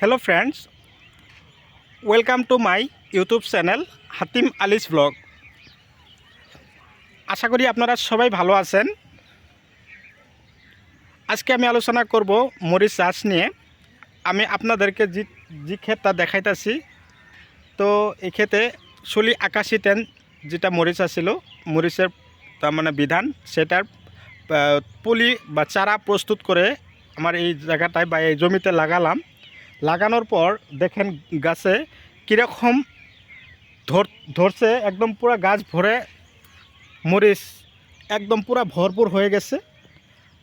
Hello friends, welcome to my YouTube channel Hatim Alis blog. আশা করি আপনারা সবাই ভালো আছেন। আজকে আমি আলোচনা করব মরিচ চাষ নিয়ে। আমি আপনাদেরকে যে ক্ষেতটা দেখাইতেছি, তো এই ক্ষেতে 81 যেটা মরিচ আছিল, মরিচের তার মানে বিধান সেটার পুলি বা চারা প্রস্তুত করে আমার এই জায়গাটায় বা এই জমিতে লাগানোর পর দেখেন গাছে কীরকম ধরছে, একদম পুরো গাছ ভরে মরিচ একদম পুরো ভরপুর হয়ে গেছে।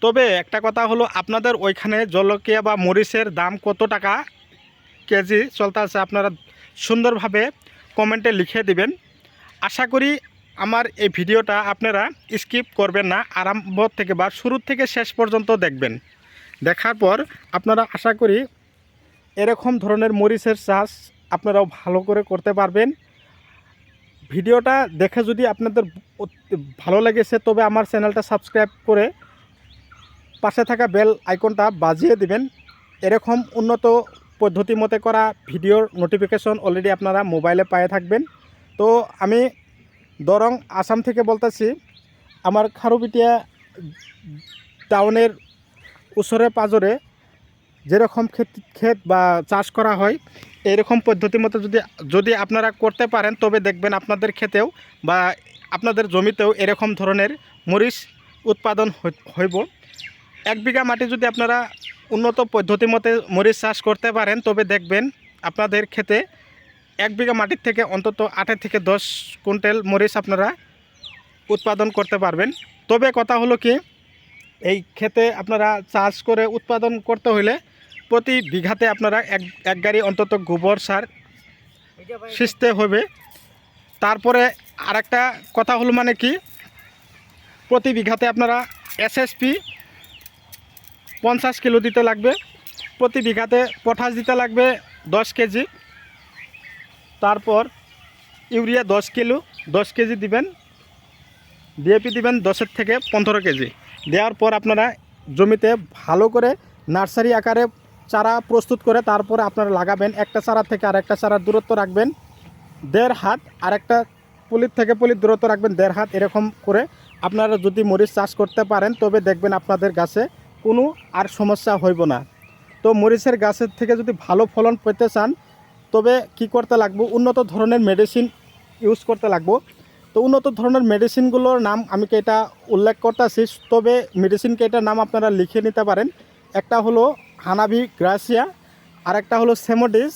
তবে একটা কথা হলো, আপনাদের ওইখানে জলকিয়া বা মরিচের দাম কত টাকা কেজি চলতে আছে আপনারা সুন্দরভাবে কমেন্টে লিখে দিবেন। আশা করি আমার এই ভিডিওটা আপনারা স্কিপ করবেন না, আরম্ভ থেকে বা শুরু থেকে শেষ পর্যন্ত দেখবেন। দেখার পর আপনারা আশা করি এরকম ধরনের মরিচের চাষ আপনারাও ভালো করে করতে পারবেন। ভিডিওটা দেখে যদি আপনাদের ভালো লেগেছে তবে আমার চ্যানেলটা সাবস্ক্রাইব করে পাশে থাকা বেল আইকনটা বাজিয়ে দিবেন। এরকম উন্নত পদ্ধতি মতে করা ভিডিওর নোটিফিকেশন অলরেডি আপনারা মোবাইলে পেয়ে থাকবেন। তো আমি দরং আসাম থেকে বলতেছি, আমার খারুপিটিয়া টাউনের উসরে পাজরে যেরকম ক্ষেত বা চাষ করা হয় এরকম পদ্ধতি মতো যদি আপনারা করতে পারেন তবে দেখবেন আপনাদের ক্ষেতেও বা আপনাদের জমিতেও এরকম ধরনের মরিচ উৎপাদন হইব। 1 বিঘা মাটি যদি আপনারা উন্নত পদ্ধতি মতে মরিচ চাষ করতে পারেন তবে দেখবেন আপনাদের ক্ষেতে 1 বিঘা মাটির থেকে অন্তত 8 থেকে 10 কুইন্টাল মরিচ আপনারা উৎপাদন করতে পারবেন। তবে কথা হলো কি, এই ক্ষেতে আপনারা চাষ করে উৎপাদন করতে হলে প্রতি বিঘাতে আপনারা এক গাড়ি অন্তত গোবর সার সিঁচতে হবে। তারপরে আরেকটা কথা হলো মানে কি, প্রতি বিঘাতে আপনারা এসএসপি 50 কিলো দিতে লাগবে, প্রতি বিঘাতে পটাশ দিতে লাগবে 10 কেজি, তারপর ইউরিয়া 10 কেজি দিবেন, ডিএপি দিবেন 10 থেকে 15 কেজি। দেওয়ার পর আপনারা জমিতে ভালো করে নার্সারি আকারে চারা প্রস্তুত করে তারপরে আপনারা লাগাবেন। একটা চারা থেকে আরেকটা চারার দূরত্ব রাখবেন 1.5 হাত, আরেকটা পুলির থেকে পুলির দূরত্ব রাখবেন 1.5 হাত। এরকম করে আপনারা যদি মরিচ চাষ করতে পারেন তবে দেখবেন আপনাদের গাছে কোনো আর সমস্যা হইব না। তো মরিচের গাছের থেকে যদি ভালো ফলন পেতে চান তবে কি করতে লাগবে, উন্নত ধরনের মেডিসিন ইউজ করতে লাগবে। তো উন্নত ধরনের মেডিসিনগুলোর নাম আমি এটা উল্লেখ করতেছি, তবে মেডিসিন এটার নাম আপনারা লিখে নিতে পারেন। একটা হলো হানাবি গ্রাসিয়া, আর একটা হলো সেমোডিস,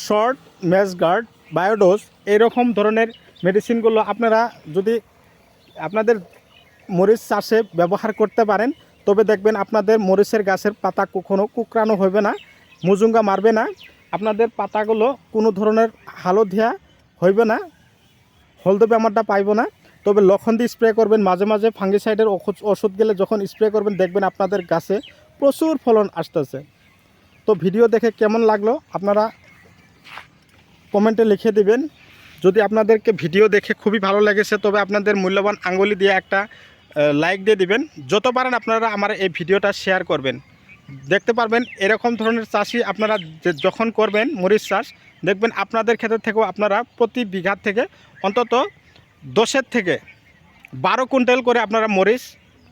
শর্ট, মেসগার্ড, বায়োডোজ। এইরকম ধরনের মেডিসিনগুলো আপনারা যদি আপনাদের মরিচ চাষে ব্যবহার করতে পারেন তবে দেখবেন আপনাদের মরিচের গাছের পাতা কখনো কুকরানো হবে না, মুজুঙ্গা মারবে না, আপনাদের পাতাগুলো কোনো ধরনের হালদিয়া হইবে না, হলদে ব্যামারটা পাইব না। তবে লক্ষণ দিয়ে স্প্রে করবেন, মাঝে মাঝে ফাঙ্গিসাইডের ওষুধ গেলে যখন স্প্রে করবেন দেখবেন আপনাদের গাছে প্রচুর ফলন আসতেছে। তো ভিডিও দেখে কেমন লাগলো আপনারা কমেন্টে লিখে দিবেন। যদি আপনাদেরকে ভিডিও দেখে খুবই ভালো লেগেছে তবে আপনাদের মূল্যবান আঙ্গুলি দিয়ে একটা লাইক দিয়ে দিবেন। যত পারেন আপনারা আমার এই ভিডিওটা শেয়ার করবেন। দেখতে পারবেন এরকম ধরনের চাষি আপনারা যখন করবেন মরিচ চাষ দেখবেন আপনাদের ক্ষেত্রে থেকেও আপনারা প্রতি বিঘা থেকে অন্তত 10 থেকে 12 কুইন্টাল করে আপনারা মরিচ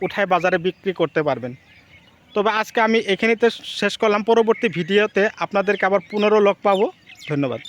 উঠায় বাজারে বিক্রি করতে পারবেন। তবে আজকে আমি এখানেতে শেষ করলাম, পরবর্তী ভিডিওতে আপনাদেরকে আবার পুনরায় লগ পাবো। ধন্যবাদ।